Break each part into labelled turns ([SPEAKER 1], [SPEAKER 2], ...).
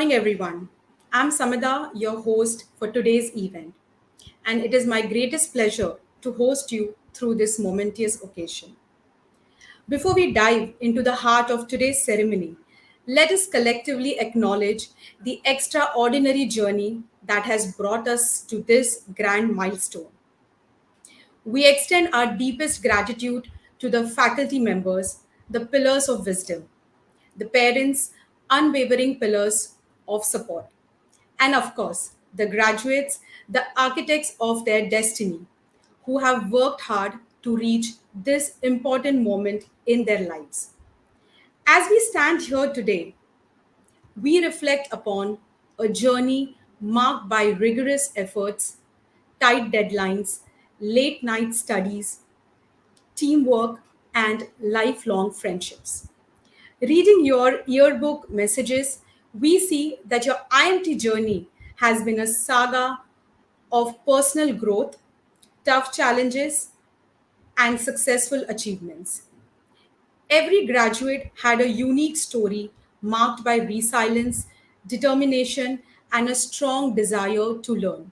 [SPEAKER 1] morning, everyone. I'm Samida, your host for today's event, and it is my greatest pleasure to host you through this momentous occasion. Before we dive into the heart of today's ceremony, let us collectively acknowledge the extraordinary journey that has brought us to this grand milestone. We extend our deepest gratitude to the faculty members, the pillars of wisdom, the parents, unwavering pillars of support, and of course, the graduates, the architects of their destiny, who have worked hard to reach this important moment in their lives. As we stand here today, we reflect upon a journey marked by rigorous efforts, tight deadlines, late night studies, teamwork, and lifelong friendships. Reading your yearbook messages, we see that your IMT journey has been a saga of personal growth, tough challenges, and successful achievements. Every graduate had a unique story marked by resilience, determination, and a strong desire to learn.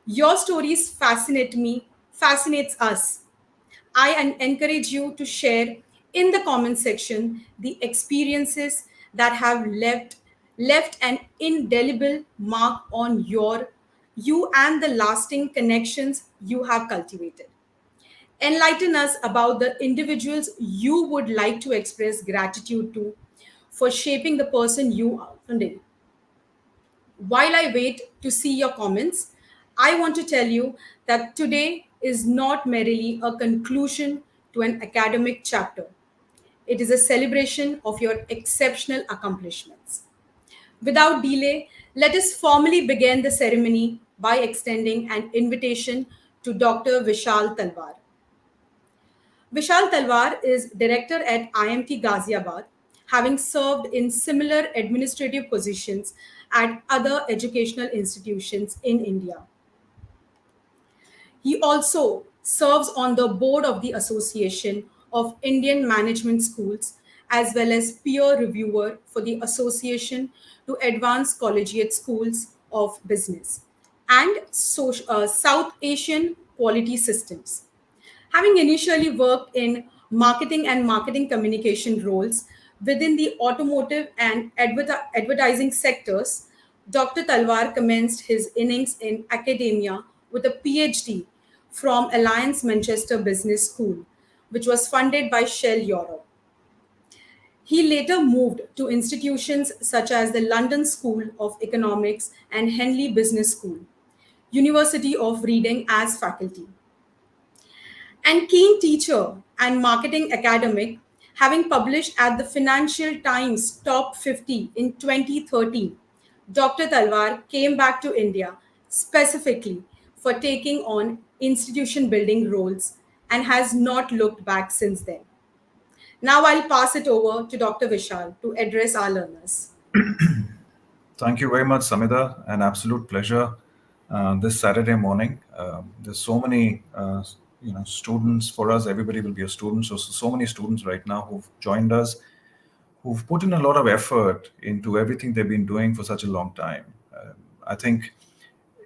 [SPEAKER 1] Your stories fascinate me, fascinates us. Encourage you to share in the comment section the experiences that have left an indelible mark on you and the lasting connections you have cultivated. Enlighten us about the individuals you would like to express gratitude to for shaping the person you are today. While I wait to see your comments, I want to tell you that today is not merely a conclusion to an academic chapter. It is a celebration of your exceptional accomplishments. Without delay, let us formally begin the ceremony by extending an invitation to Dr. Vishal Talwar. Vishal Talwar is director at IMT Ghaziabad, having served in similar administrative positions at other educational institutions in India. He also serves on the board of the Association of Indian Management Schools as well as peer reviewer for the Association to Advanced Collegiate Schools of Business and South Asian Quality Systems. Having initially worked in marketing and marketing communication roles within the automotive and advertising sectors, Dr. Talwar commenced his innings in academia with a PhD from Alliance Manchester Business School, which was funded by Shell Europe. He later moved to institutions such as the London School of Economics and Henley Business School, University of Reading as faculty. And keen teacher and marketing academic, having published at the Financial Times Top 50 in 2013, Dr. Talwar came back to India specifically for taking on institution building roles and has not looked back since then. Now I'll pass it over to Dr. Vishal to address our learners.
[SPEAKER 2] Thank you very much, Samida. An absolute pleasure this Saturday morning. There's so many, students for us. Everybody will be a student. So many students right now who've joined us, who've put in a lot of effort into everything they've been doing for such a long time. I think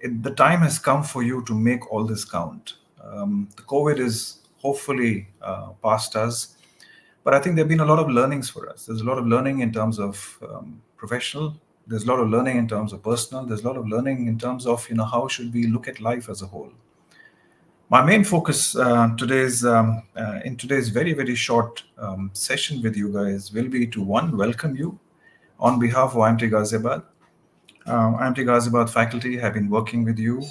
[SPEAKER 2] the time has come for you to make all this count. The COVID is hopefully past us, but I think there have been a lot of learnings for us. There's a lot of learning in terms of professional. There's a lot of learning in terms of personal. There's a lot of learning in terms of how should we look at life as a whole. My main focus in today's very, very short session with you guys will be to, one, welcome you on behalf of IMT Ghaziabad. IMT Ghaziabad faculty have been working with you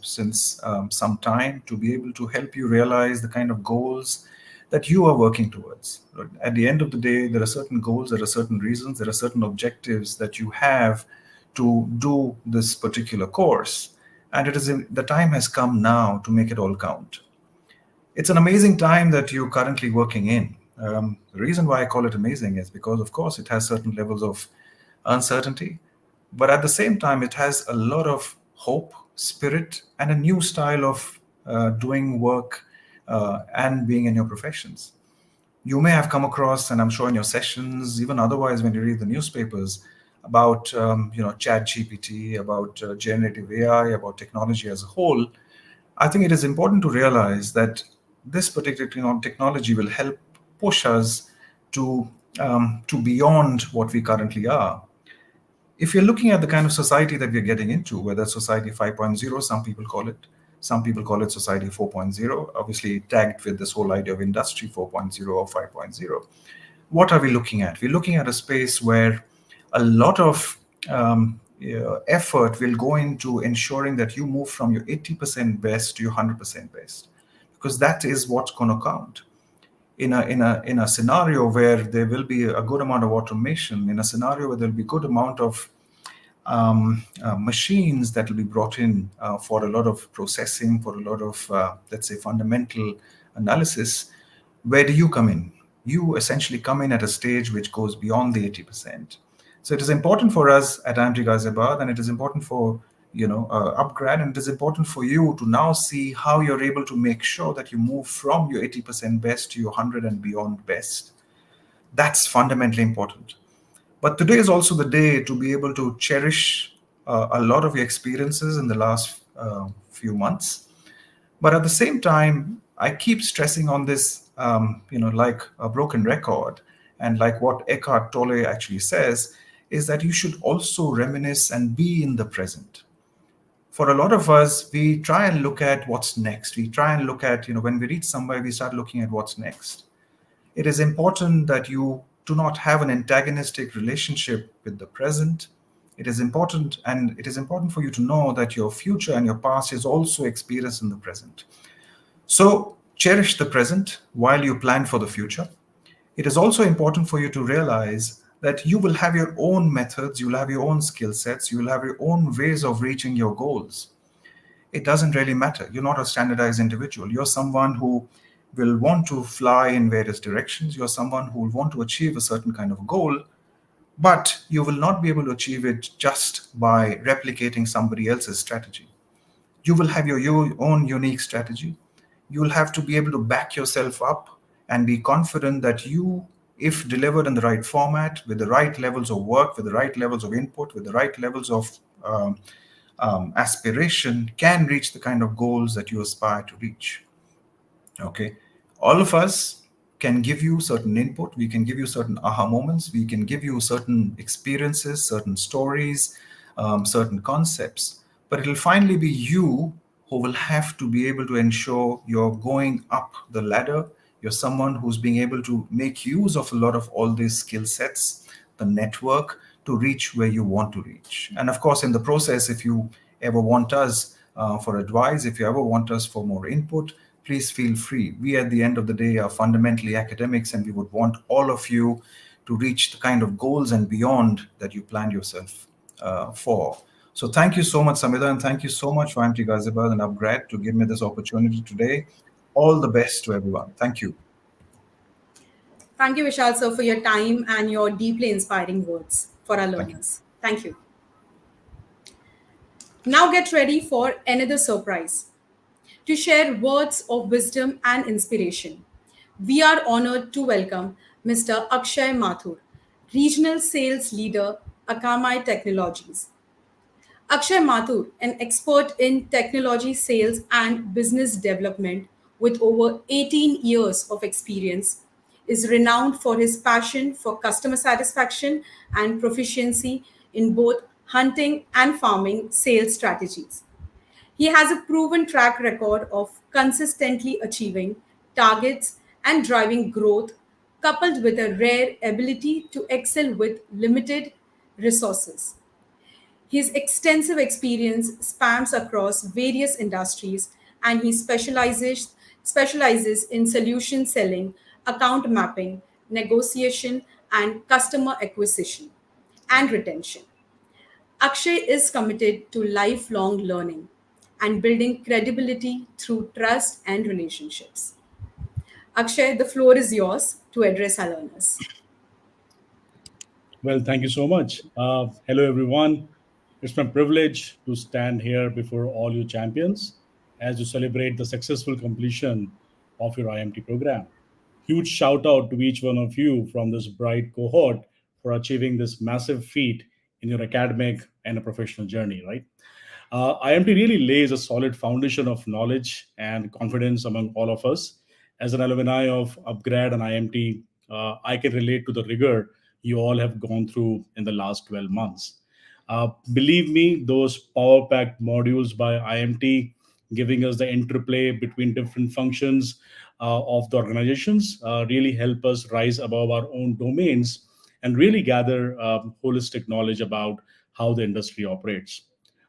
[SPEAKER 2] since some time to be able to help you realize the kind of goals that you are working towards. At the end of the day, there are certain goals, there are certain reasons, there are certain objectives that you have to do this particular course. And the time has come now to make it all count. It's an amazing time that you're currently working in. The reason why I call it amazing is because, of course, it has certain levels of uncertainty, but at the same time, it has a lot of hope, spirit, and a new style of doing work and being in your professions. You may have come across, and I'm sure in your sessions, even otherwise when you read the newspapers, about Chat GPT, about generative AI, about technology as a whole, I think it is important to realize that this particular technology will help push us to to beyond what we currently are. If you're looking at the kind of society that we're getting into, whether society 5.0, some people call it society 4.0, obviously tagged with this whole idea of industry 4.0 or 5.0. What are we looking at? We're looking at a space where a lot of effort will go into ensuring that you move from your 80% best to your 100% best, because that is what's going to count in a scenario where there will be a good amount of automation, in a scenario where there'll be good amount of machines that will be brought in for a lot of processing, for a lot of, let's say, fundamental analysis. Where do you come in? You essentially come in at a stage which goes beyond the 80%. So it is important for us at IMT Ghaziabad, and it is important for upGrad, and it is important for you to now see how you're able to make sure that you move from your 80% best to your 100 and beyond best. That's fundamentally important. But today is also the day to be able to cherish a lot of your experiences in the last few months. But at the same time, I keep stressing on this, like a broken record, and like what Eckhart Tolle actually says, is that you should also reminisce and be in the present. For a lot of us, we try and look at what's next. We try and look at, when we reach somewhere, we start looking at what's next. It is important that you do not have an antagonistic relationship with the present. It is important, and it is important for you to know that your future and your past is also experienced in the present. So cherish the present while you plan for the future. It is also important for you to realize that you will have your own methods, you will have your own skill sets, you will have your own ways of reaching your goals. It doesn't really matter. You're not a standardized individual. You're someone who will want to fly in various directions. You're someone who will want to achieve a certain kind of goal, but you will not be able to achieve it just by replicating somebody else's strategy. You will have your own unique strategy. You will have to be able to back yourself up and be confident that you, if delivered in the right format, with the right levels of work, with the right levels of input, with the right levels of aspiration, can reach the kind of goals that you aspire to reach. Okay, all of us can give you certain input, we can give you certain aha moments, we can give you certain experiences, certain stories, certain concepts, but it'll finally be you who will have to be able to ensure you're going up the ladder. You're someone who's being able to make use of a lot of all these skill sets, the network, to reach where you want to reach. And of course, in the process, if you ever want us for advice, if you ever want us for more input, please feel free. We, at the end of the day, are fundamentally academics, and we would want all of you to reach the kind of goals and beyond that you planned yourself for. So thank you so much, Samida, and thank you so much for IMT Ghaziabad and upGrad to give me this opportunity today. All the best to everyone. Thank you.
[SPEAKER 1] Thank you, Vishal sir, for your time and your deeply inspiring words for our
[SPEAKER 2] Thank you.
[SPEAKER 1] learners. Thank you. Now get ready for another surprise. To share words of wisdom and inspiration, we are honored to welcome Mr. Akshay Mathur, Regional Sales Leader, Akamai Technologies. Akshay Mathur, an expert in technology sales and business development with over 18 years of experience, is renowned for his passion for customer satisfaction and proficiency in both hunting and farming sales strategies. He has a proven track record of consistently achieving targets and driving growth, coupled with a rare ability to excel with limited resources. His extensive experience spans across various industries, and he specializes in solution selling, account mapping, negotiation, and customer acquisition and retention. Akshay is committed to lifelong learning and building credibility through trust and relationships. Akshay, the floor is yours to address our learners.
[SPEAKER 3] Well, thank you so much. Hello, everyone. It's my privilege to stand here before all you champions as you celebrate the successful completion of your IMT program. Huge shout out to each one of you from this bright cohort for achieving this massive feat in your academic and a professional journey, right? IMT really lays a solid foundation of knowledge and confidence among all of us. As an alumni of upGrad and IMT, I can relate to the rigor you all have gone through in the last 12 months. Believe me, those power packed modules by IMT giving us the interplay between different functions of the organizations really help us rise above our own domains and really gather holistic knowledge about how the industry operates.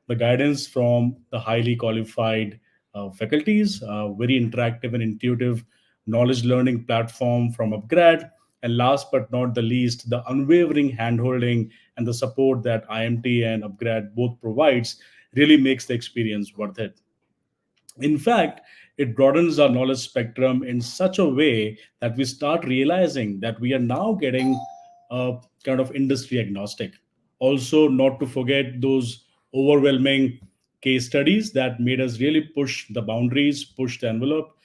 [SPEAKER 3] The guidance from the highly qualified faculties, very interactive and intuitive knowledge learning platform from upGrad, and last but not the least, the unwavering handholding and the support that IMT and upGrad both provides really makes the experience worth it. In fact, it broadens our knowledge spectrum in such a way that we start realizing that we are now getting kind of industry agnostic. Also, not to forget those overwhelming case studies that made us really push the boundaries, push the envelope,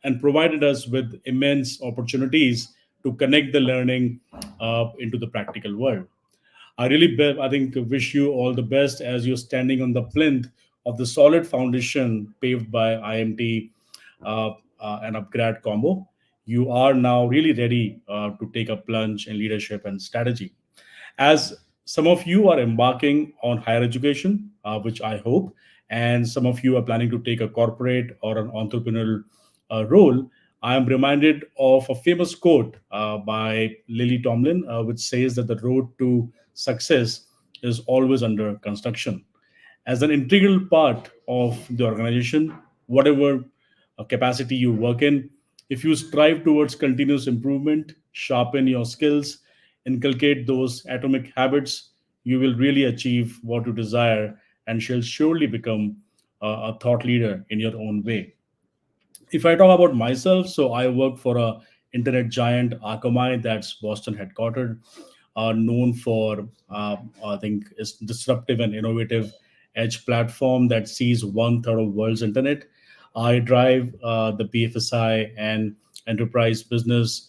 [SPEAKER 3] and provided us with immense opportunities to connect the learning into the practical world. I think, wish you all the best as you're standing on the plinth of the solid foundation paved by IMT and upgrad combo. You are now really ready to take a plunge in leadership and strategy. As some of you are embarking on higher education, which I hope, and some of you are planning to take a corporate or an entrepreneurial role, I am reminded of a famous quote by Lily Tomlin, which says that the road to success is always under construction. As an integral part of the organization, whatever capacity you work in, if you strive towards continuous improvement, sharpen your skills, inculcate those atomic habits, you will really achieve what you desire and shall surely become a thought leader in your own way. If I talk about myself, so I work for a internet giant Akamai that's Boston headquartered, known for I think is disruptive and innovative edge platform that sees one third of world's internet. I drive the BFSI and enterprise business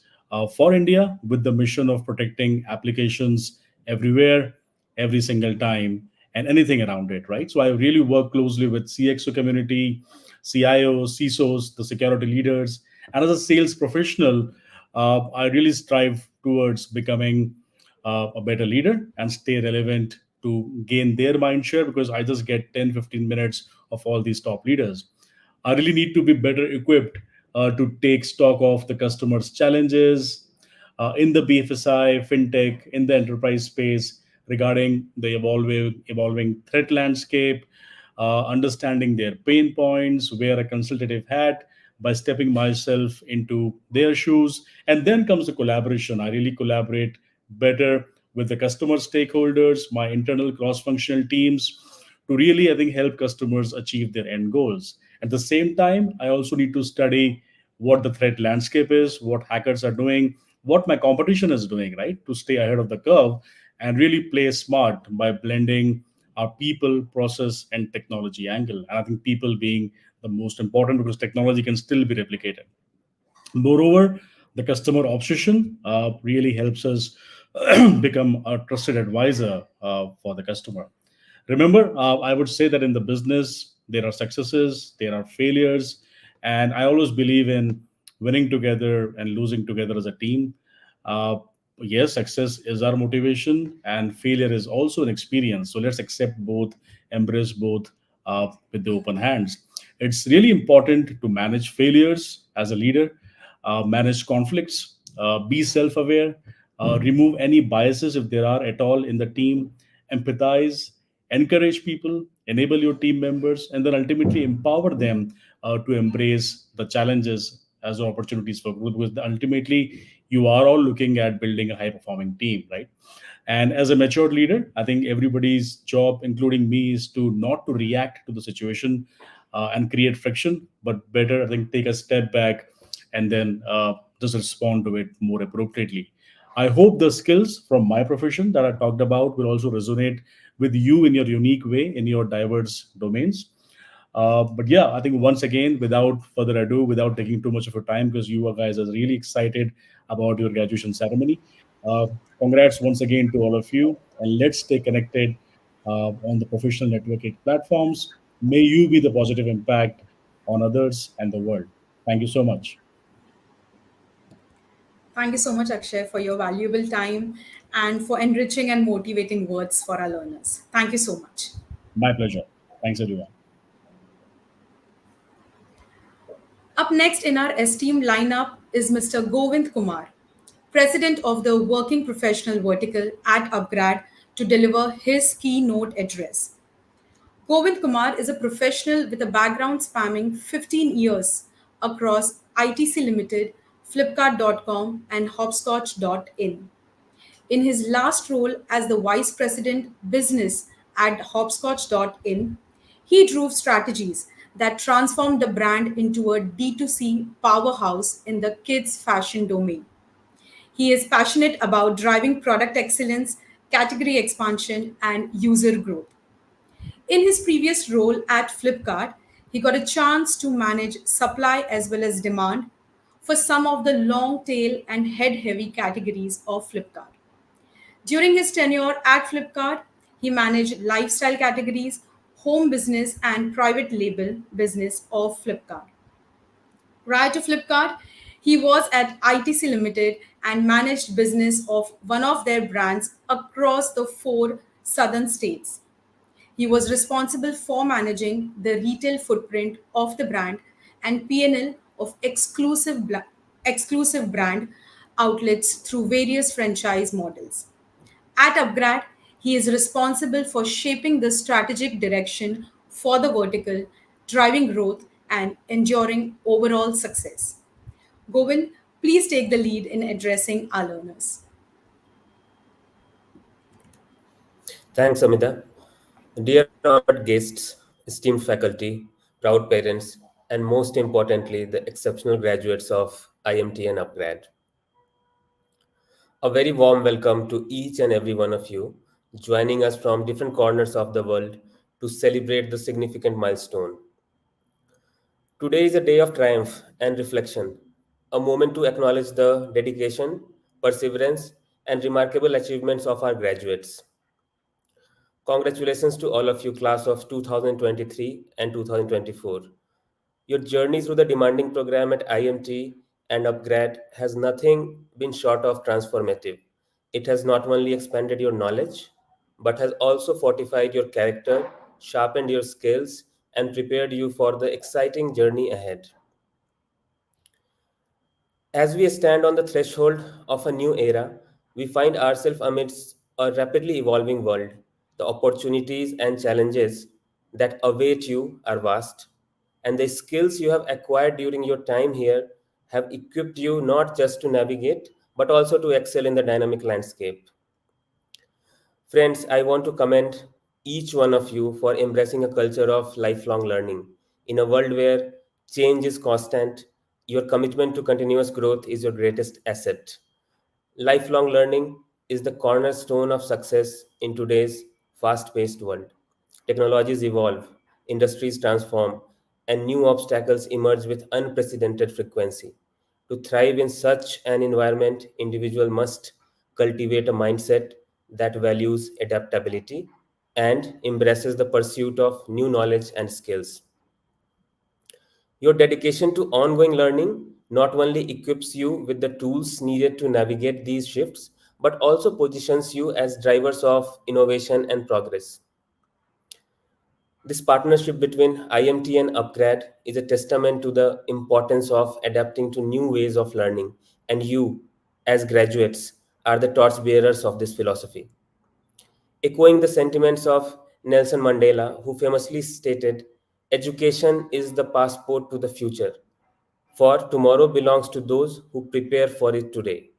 [SPEAKER 3] for India with the mission of protecting applications everywhere, every single time, and anything around it, right? So I really work closely with CXO community, CIOs, CISOs, the security leaders, and as a sales professional, I really strive towards becoming a better leader and stay relevant to gain their mind share because I just get 10, 15 minutes of all these top leaders. I really need to be better equipped to take stock of the customer's challenges in the BFSI, fintech, in the enterprise space regarding the evolving threat landscape, understanding their pain points, wear a consultative hat by stepping myself into their shoes. And then comes the collaboration. I really collaborate better with the customer stakeholders, my internal cross functional teams to really, I think, help customers achieve their end goals. At the same time, I also need to study what the threat landscape is, what hackers are doing, what my competition is doing, right? To stay ahead of the curve and really play smart by blending our people, process, and technology angle. And I think people being the most important because technology can still be replicated. Moreover, the customer obsession really helps us become a trusted advisor for the customer. Remember, I would say that in the business, there are successes, there are failures, and I always believe in winning together and losing together as a team. Uh, yes, success is our motivation, and failure is also an experience. So let's accept both, embrace both with the open hands. It's really important to manage failures as a leader, manage conflicts, be self aware, remove any biases if there are at all in the team, empathize, encourage people, enable your team members, and then ultimately empower them to embrace the challenges as opportunities for growth. Because ultimately, you are all looking at building a high performing team, right? And as a matured leader, I think everybody's job, including me, is to not to react to the situation and create friction, but better, I think, take a step back and then just respond to it more appropriately. I hope the skills from my profession that I talked about will also resonate with you in your unique way in your diverse domains. But yeah, I think once again, without further ado, without taking too much of your time, because you guys are really excited about your graduation ceremony, Uh, Congrats once again to all of you, and let's stay connected on the professional networking platforms. May you be the positive impact on others and the world. Thank you so much.
[SPEAKER 1] Thank you so much, Akshay, for your valuable time and for enriching and motivating words for our learners. Thank you so much.
[SPEAKER 3] My pleasure. Thanks, everyone.
[SPEAKER 1] Up next in our esteemed lineup is Mr. Govind Kumar, President of the Working Professional Vertical at upGrad, to deliver his keynote address. Govind Kumar is a professional with a background spanning 15 years across ITC Limited, Flipkart.com, and Hopscotch.in. In his last role as the Vice President Business at Hopscotch.in, he drove strategies that transformed the brand into a D2C powerhouse in the kids' fashion domain. He is passionate about driving product excellence, category expansion, and user growth. In his previous role at Flipkart, he got a chance to manage supply as well as demand for some of the long tail and head heavy categories of Flipkart. During his tenure at Flipkart, he managed lifestyle categories, home business, and private label business of Flipkart. Prior to Flipkart, he was at ITC Limited and managed business of one of their brands across the four southern states. He was responsible for managing the retail footprint of the brand and P&L of exclusive brand outlets through various franchise models. At upGrad, he is responsible for shaping the strategic direction for the vertical, driving growth and enduring overall success. Govind, please take the lead in addressing our learners.
[SPEAKER 4] Thanks, Amita. Dear honored guests, esteemed faculty, proud parents, and most importantly, the exceptional graduates of IMT and upGrad. A very warm welcome to each and every one of you joining us from different corners of the world to celebrate the significant milestone. Today is a day of triumph and reflection, a moment to acknowledge the dedication, perseverance, and remarkable achievements of our graduates. Congratulations to all of you, class of 2023 and 2024. Your journey through the demanding program at IMT and upGrad has nothing been short of transformative. It has not only expanded your knowledge, but has also fortified your character, sharpened your skills, and prepared you for the exciting journey ahead. As we stand on the threshold of a new era, we find ourselves amidst a rapidly evolving world. The opportunities and challenges that await you are vast, and the skills you have acquired during your time here have equipped you not just to navigate, but also to excel in the dynamic landscape. Friends, I want to commend each one of you for embracing a culture of lifelong learning. In a world where change is constant, your commitment to continuous growth is your greatest asset. Lifelong learning is the cornerstone of success in today's fast paced world. Technologies evolve, industries transform, and new obstacles emerge with unprecedented frequency. To thrive in such an environment, individual must cultivate a mindset that values adaptability and embraces the pursuit of new knowledge and skills. Your dedication to ongoing learning not only equips you with the tools needed to navigate these shifts, but also positions you as drivers of innovation and progress. This partnership between IMT and upGrad is a testament to the importance of adapting to new ways of learning, and you, as graduates, are the torchbearers of this philosophy. Echoing the sentiments of Nelson Mandela, who famously stated, education is the passport to the future, for tomorrow belongs to those who prepare for it today.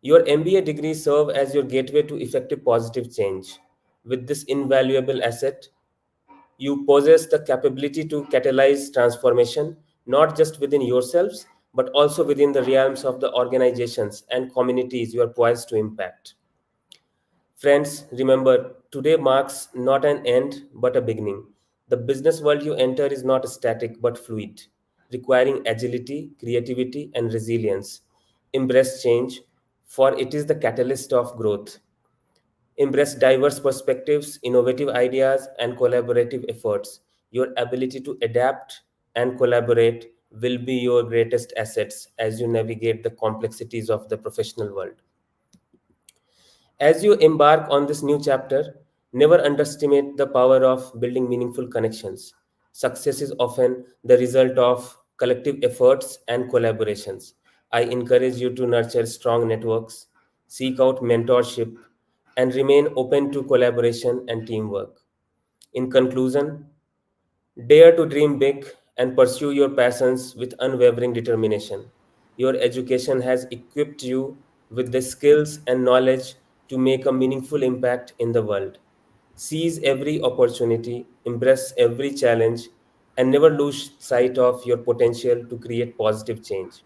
[SPEAKER 4] Your MBA degree serve as your gateway to effective positive change. With this invaluable asset, you possess the capability to catalyze transformation not just within yourselves but also within the realms of the organizations and communities you are poised to impact. Friends, remember, today marks not an end but a beginning. The business world you enter is not static but fluid, requiring agility, creativity, and resilience. Embrace change, for it is the catalyst of growth. Embrace diverse perspectives, innovative ideas, and collaborative efforts. Your ability to adapt and collaborate will be your greatest assets as you navigate the complexities of the professional world. As you embark on this new chapter, never underestimate the power of building meaningful connections. Success is often the result of collective efforts and collaborations. I encourage you to nurture strong networks, seek out mentorship, and remain open to collaboration and teamwork. In conclusion, dare to dream big and pursue your passions with unwavering determination. Your education has equipped you with the skills and knowledge to make a meaningful impact in the world. Seize every opportunity, embrace every challenge, and never lose sight of your potential to create positive change.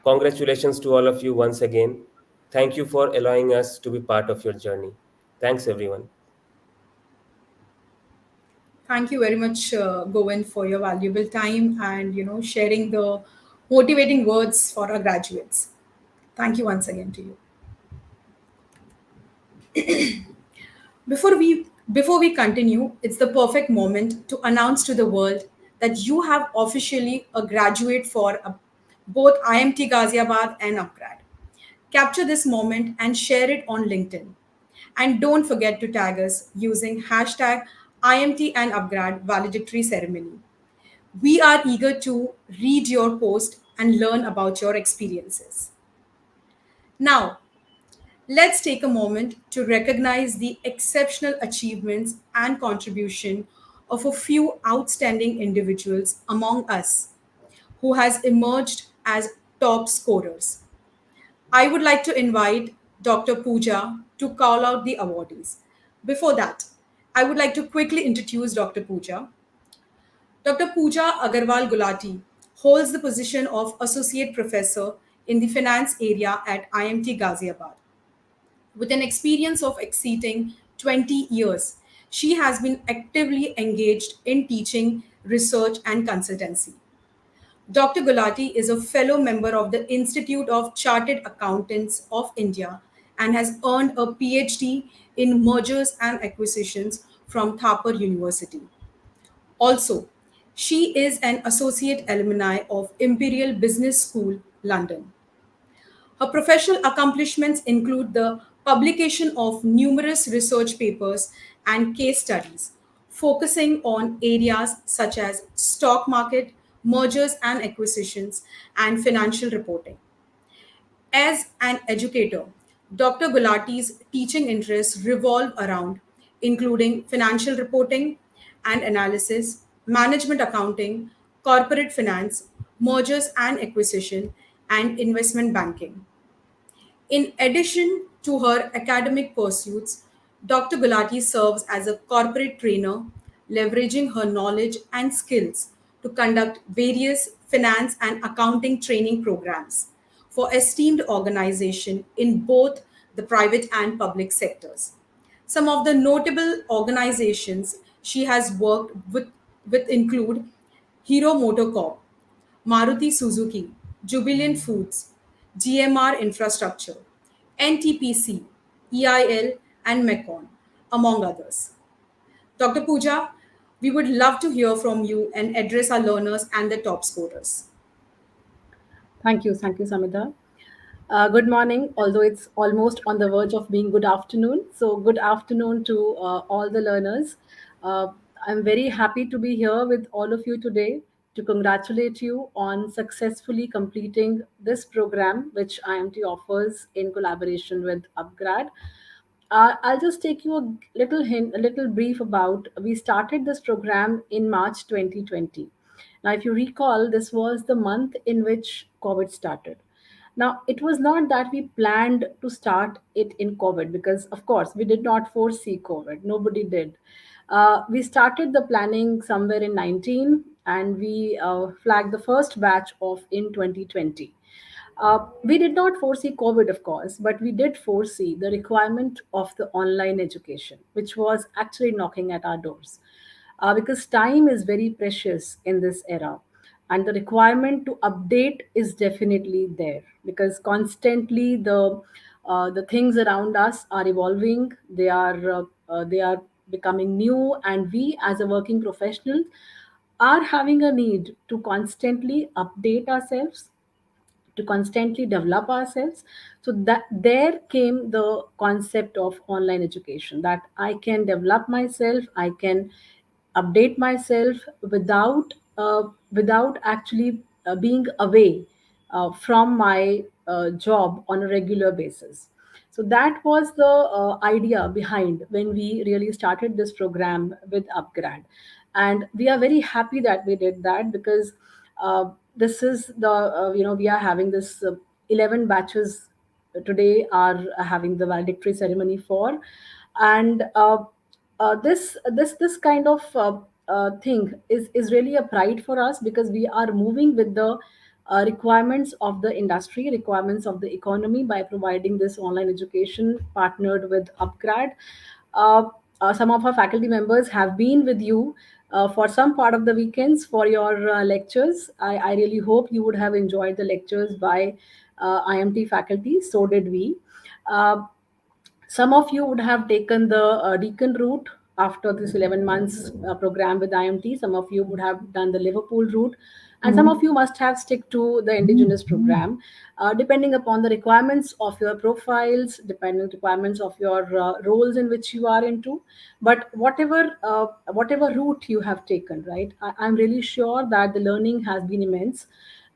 [SPEAKER 4] Congratulations to all of you once again. Thank you for allowing us to be part of your journey. Thanks, everyone.
[SPEAKER 1] Thank you very much, Govind, for your valuable time and sharing the motivating words for our graduates. Thank you once again to you. Before we continue, it's the perfect moment to announce to the world that you have officially a graduate for both IMT Ghaziabad and upGrad. Capture this moment and share it on LinkedIn. And don't forget to tag us using hashtag IMT and upGrad Valedictory Ceremony. We are eager to read your post and learn about your experiences. Now, let's take a moment to recognize the exceptional achievements and contribution of a few outstanding individuals among us who has emerged as top scorers. I would like to invite Dr. Pooja to call out the awardees. Before that, I would like to quickly introduce Dr. Pooja. Dr. Pooja Agarwal Gulati holds the position of Associate Professor in the Finance area at IMT Ghaziabad. With an experience of exceeding 20 years, she has been actively engaged in teaching, research, and consultancy. Dr. Gulati is a fellow member of the Institute of Chartered Accountants of India and has earned a PhD in mergers and acquisitions from Thapar University. Also, she is an associate alumni of Imperial Business School, London. Her professional accomplishments include the publication of numerous research papers and case studies, focusing on areas such as stock market, mergers and acquisitions, and financial reporting. As an educator, Dr. Gulati's teaching interests revolve around including financial reporting and analysis, management accounting, corporate finance, mergers and acquisition, and investment banking. In addition to her academic pursuits, Dr. Gulati serves as a corporate trainer, leveraging her knowledge and skills to conduct various finance and accounting training programs for esteemed organizations in both the private and public sectors. Some of the notable organizations she has worked with include Hero Motor Corp, Maruti Suzuki, Jubilant Foods, GMR Infrastructure, NTPC, EIL, and Mekon, among others. Dr. Pooja, we would love to hear from you and address our learners and the top scorers.
[SPEAKER 5] Thank you, Samita. Good morning, although it's almost on the verge of being good afternoon. So, good afternoon to all the learners. Uh, I'm very happy to be here with all of you today to congratulate you on successfully completing this program, which IMT offers in collaboration with upGrad. I'll just take you a little hint, a little brief about. We started this program in March 2020. Now, if you recall, this was the month in which COVID started. Now, it was not that we planned to start it in COVID because, of course, we did not foresee COVID. Nobody did. We started the planning somewhere in 19 and we flagged the first batch of in 2020. We did not foresee COVID, of course, but we did foresee the requirement of the online education, which was actually knocking at our doors. Because time is very precious in this era. and the requirement to update is definitely there, because constantly the things around us are evolving. They are becoming new, and we as a working professional are having a need to constantly update ourselves, to constantly develop ourselves. So that there came the concept of online education, that I can develop myself, I can update myself without actually being away from my job on a regular basis. So that was the idea behind when we really started this program with upgrad, and we are very happy that we did that, because this is the we are having this 11 batches today are having the valedictory ceremony for. And this kind of thing is really a pride for us, because we are moving with the requirements of the industry, requirements of the economy, by providing this online education partnered with upgrad. uh, some of our faculty members have been with you for some part of the weekends for your lectures. I really hope you would have enjoyed the lectures by IMT faculty. So did we. Uh, some of you would have taken the Deacon route after this 11 months program with IMT. Some of you would have done the Liverpool route, and some of you must have stick to the indigenous program, depending upon the requirements of your profiles, depending requirements of your roles in which you are into. But whatever route you have taken, right? I'm really sure that the learning has been immense,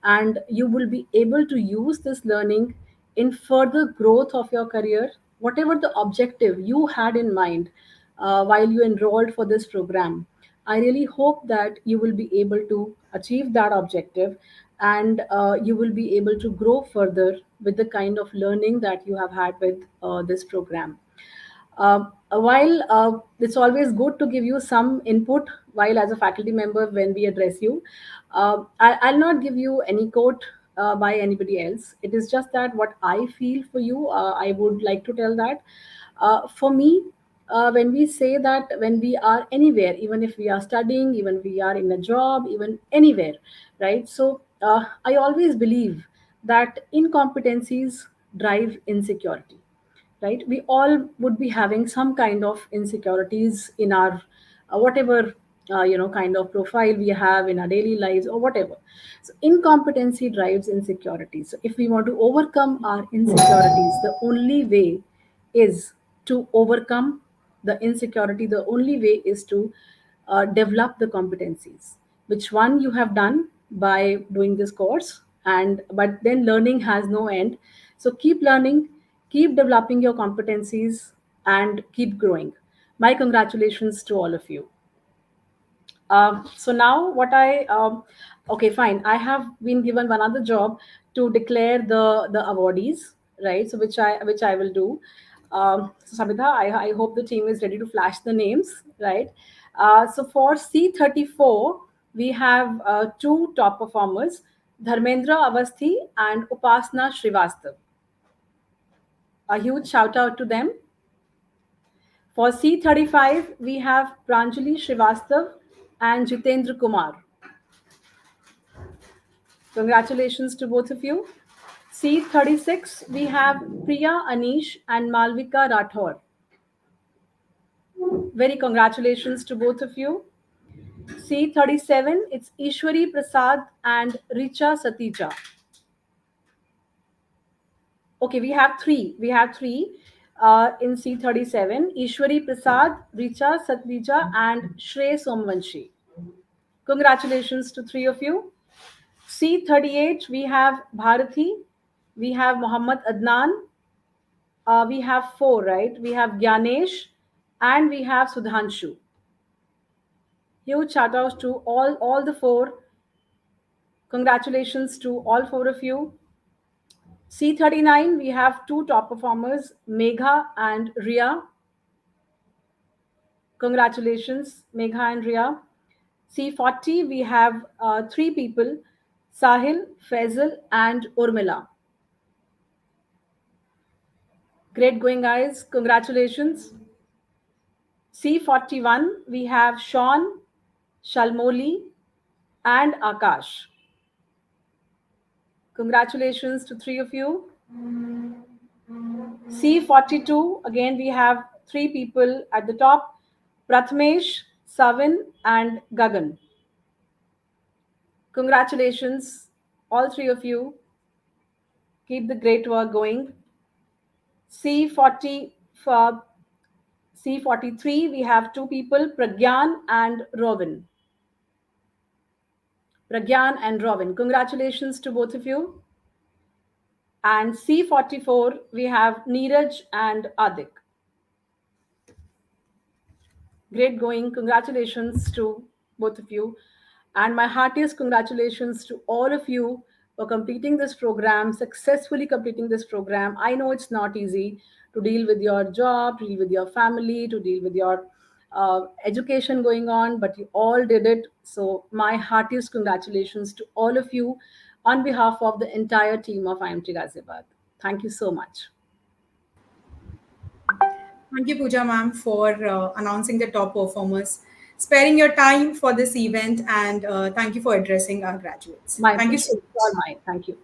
[SPEAKER 5] and you will be able to use this learning in further growth of your career, whatever the objective you had in mind while you enrolled for this program. I really hope that you will be able to achieve that objective, and you will be able to grow further with the kind of learning that you have had with this program. While it's always good to give you some input while as a faculty member when we address you, I'll not give you any quote by anybody else. It is just that what I feel for you, I would like to tell that. For me, when we say that when we are anywhere, even if we are studying, even we are in a job, even anywhere, right? So I always believe that incompetencies drive insecurity, right? We all would be having some kind of insecurities in our whatever kind of profile we have in our daily lives or whatever. So incompetency drives insecurity. So if we want to overcome our insecurities, the only way is to overcome the insecurity. The only way is to develop the competencies, which one you have done by doing this course. And but then learning has no end. So keep learning, keep developing your competencies, and keep growing. My congratulations to all of you. So now okay, fine. I have been given one other job to declare the awardees, right? So which I will do. So Sabitha, I hope the team is ready to flash the names, right? So for C34, we have two top performers, Dharmendra Avasthi and Upasna Srivastav. A huge shout out to them. For C35, we have Pranjali Srivastav and Jitendra Kumar. Congratulations to both of you. C36, we have Priya Anish and Malvika Rathore. Very congratulations to both of you. C37, it's Ishwari Prasad and Richa Satija. Okay, we have three. In C37, Ishwari Prasad, Richa Satija, and Shrey Somvanshi. Congratulations to three of you. C38, we have Bharati, we have Muhammad Adnan, we have four, right? We have Gyanesh, and we have Sudhanshu. Huge shout outs to all the four. Congratulations to all four of you. C39, we have two top performers, Megha and Ria. Congratulations, Megha and Ria. C40, we have three people, Sahil, Faisal, and Urmila. Great going, guys. Congratulations. C41, we have Sean, Shalmoli, and Akash. Congratulations to three of you. C42, again, we have three people at the top: Prathamesh, Savin, and Gagan. Congratulations, all three of you. Keep the great work going. C40, for C43, we have two people, Pragyan and Robin. Pragyan and Robin. Congratulations to both of you. And C44, we have Neeraj and Adik. Great going. Congratulations to both of you. And my heartiest congratulations to all of you for completing this program, successfully completing this program. I know it's not easy to deal with your job, to deal with your family, to deal with your education going on, but you all did it. So, my heartiest congratulations to all of you on behalf of the entire team of IMT Ghaziabad. Thank you so much.
[SPEAKER 1] Thank you, Pooja ma'am, for announcing the top performers, sparing your time for this event, and thank you for addressing our graduates.
[SPEAKER 5] My
[SPEAKER 1] Thank you
[SPEAKER 5] pleasure.
[SPEAKER 1] so
[SPEAKER 5] It's all
[SPEAKER 1] much.
[SPEAKER 5] mine. Thank you.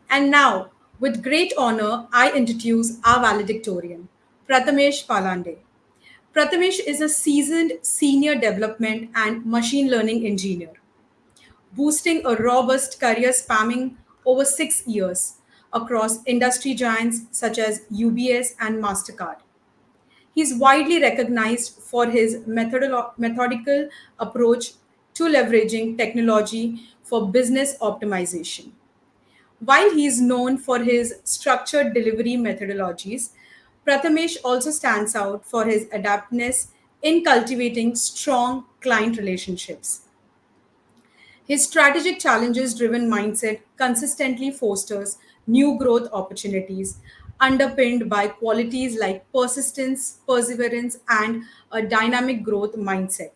[SPEAKER 1] And now, with great honor, I introduce our valedictorian, Prathamesh Palande. Prathamesh is a seasoned senior development and machine learning engineer, boosting a robust career spanning over 6 years across industry giants such as UBS and MasterCard. He is widely recognized for his methodical approach to leveraging technology for business optimization. While he is known for his structured delivery methodologies, Prathamesh also stands out for his adaptness in cultivating strong client relationships. His strategic challenges driven mindset consistently fosters new growth opportunities, underpinned by qualities like persistence, perseverance, and a dynamic growth mindset.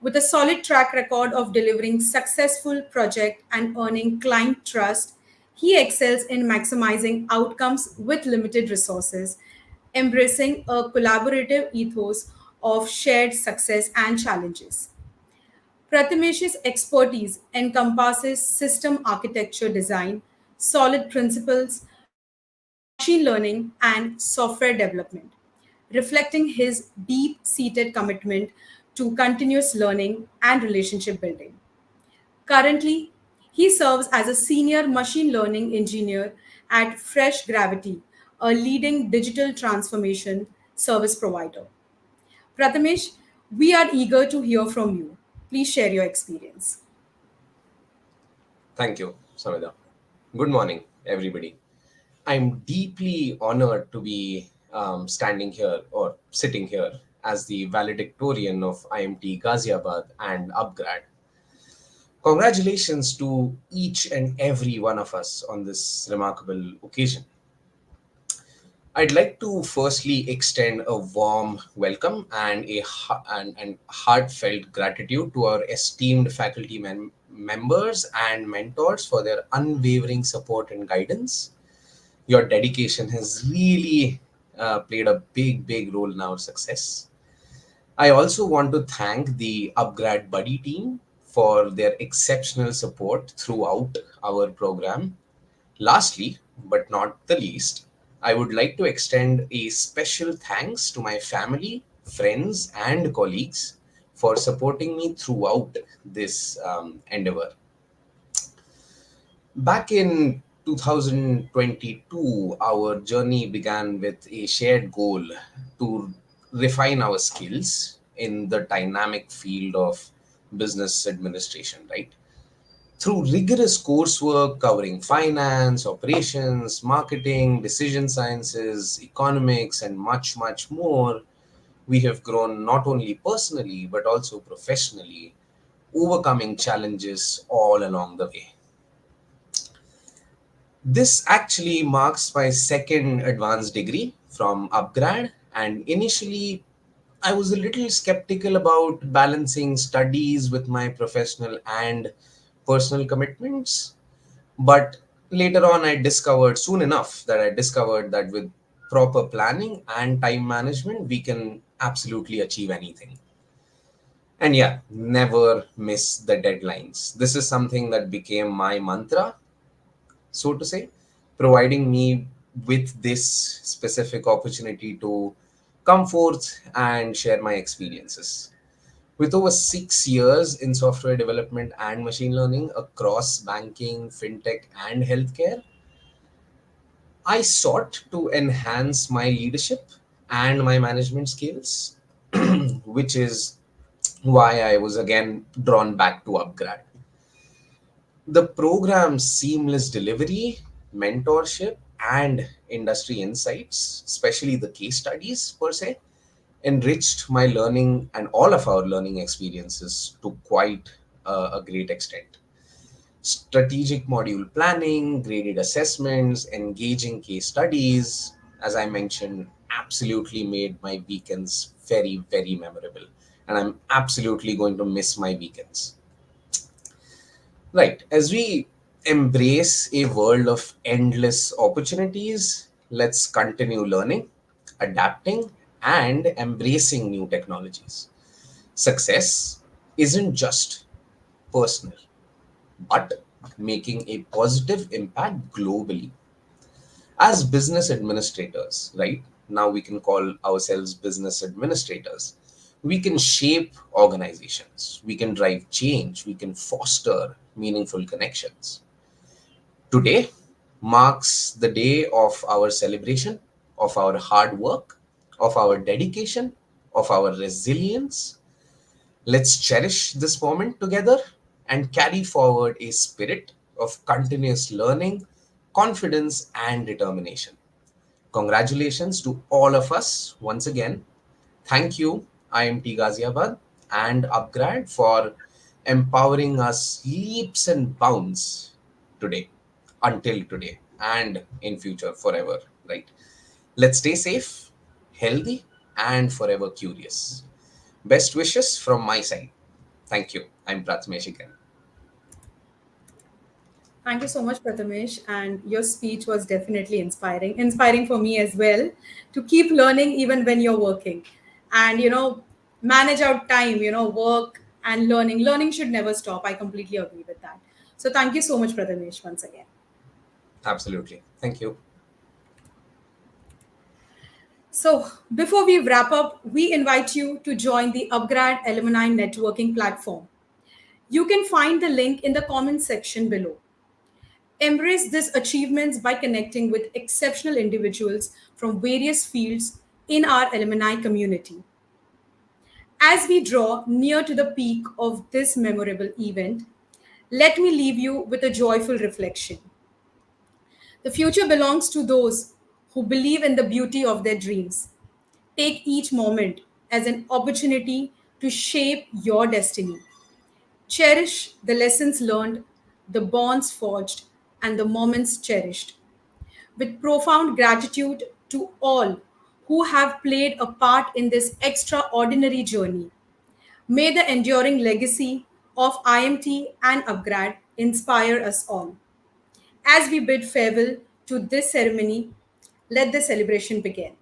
[SPEAKER 1] With a solid track record of delivering successful project and earning client trust, he excels in maximizing outcomes with limited resources, embracing a collaborative ethos of shared success and challenges. Prathimesh's expertise encompasses system architecture design, solid principles, machine learning, and software development, reflecting his deep seated commitment to continuous learning and relationship building. Currently, he serves as a senior machine learning engineer at Fresh Gravity, a leading digital transformation service provider. Prathamesh, we are eager to hear from you. Please share your experience.
[SPEAKER 6] Thank you, Samida. Good morning, everybody. I'm deeply honored to be standing here or sitting here as the valedictorian of IMT Ghaziabad and upGrad. Congratulations to each and every one of us on this remarkable occasion. I'd like to firstly extend a warm welcome and and heartfelt gratitude to our esteemed faculty members and mentors for their unwavering support and guidance. Your dedication has really played a big role in our success. I also want to thank the upGrad Buddy team for their exceptional support throughout our program. Lastly, but not the least, I would like to extend a special thanks to my family, friends, and colleagues for supporting me throughout this endeavor. Back in 2022, our journey began with a shared goal to refine our skills in the dynamic field of business administration, right? Through rigorous coursework covering finance, operations, marketing, decision sciences, economics, and much more, we have grown not only personally but also professionally, overcoming challenges all along the way. This actually marks my second advanced degree from upGrad, and initially I was a little skeptical about balancing studies with my professional and personal commitments. But later on, I discovered that with proper planning and time management, we can absolutely achieve anything. And yeah, never miss the deadlines. This is something that became my mantra, so to say, providing me with this specific opportunity to come forth and share my experiences. With over 6 years in software development and machine learning across banking, fintech, and healthcare, I sought to enhance my leadership and my management skills, which is why I was again drawn back to upGrad. The program's seamless delivery, mentorship, and industry insights, especially the case studies per se, enriched my learning and all of our learning experiences to quite a great extent. Strategic module planning, graded assessments, engaging case studies, as I mentioned, absolutely made my weekends very, very memorable. And I'm absolutely going to miss my weekends. Right. As we embrace a world of endless opportunities, let's continue learning, adapting, and embracing new technologies. Success isn't just personal, but making a positive impact globally. As business administrators, right? Now we can call ourselves business administrators. We can shape organizations, we can drive change, we can foster meaningful connections. Today marks the day of our celebration, of our hard work, of our dedication, of our resilience. Let's cherish this moment together and carry forward a spirit of continuous learning, confidence, and determination. Congratulations to all of us once again. Thank you, IMT Ghaziabad and upGrad, for empowering us leaps and bounds today, until today, and in future forever, right? Let's stay safe, healthy, and forever curious. Best wishes from my side. Thank you. I'm Prathamesh again.
[SPEAKER 1] Thank you so much, Prathamesh. And your speech was definitely inspiring, inspiring for me as well to keep learning even when you're working. And, manage out time, work and learning. Learning should never stop. I completely agree with that. So thank you so much, Prathamesh, once again.
[SPEAKER 6] Absolutely. Thank you.
[SPEAKER 1] So, before we wrap up, we invite you to join the upGrad Alumni Networking platform. You can find the link in the comments section below. Embrace these achievements by connecting with exceptional individuals from various fields in our alumni community. As we draw near to the peak of this memorable event, let me leave you with a joyful reflection. The future belongs to those who believe in the beauty of their dreams. Take each moment as an opportunity to shape your destiny. Cherish the lessons learned, the bonds forged, and the moments cherished. With profound gratitude to all who have played a part in this extraordinary journey. May the enduring legacy of IMT and upGrad inspire us all. As we bid farewell to this ceremony, let the celebration begin.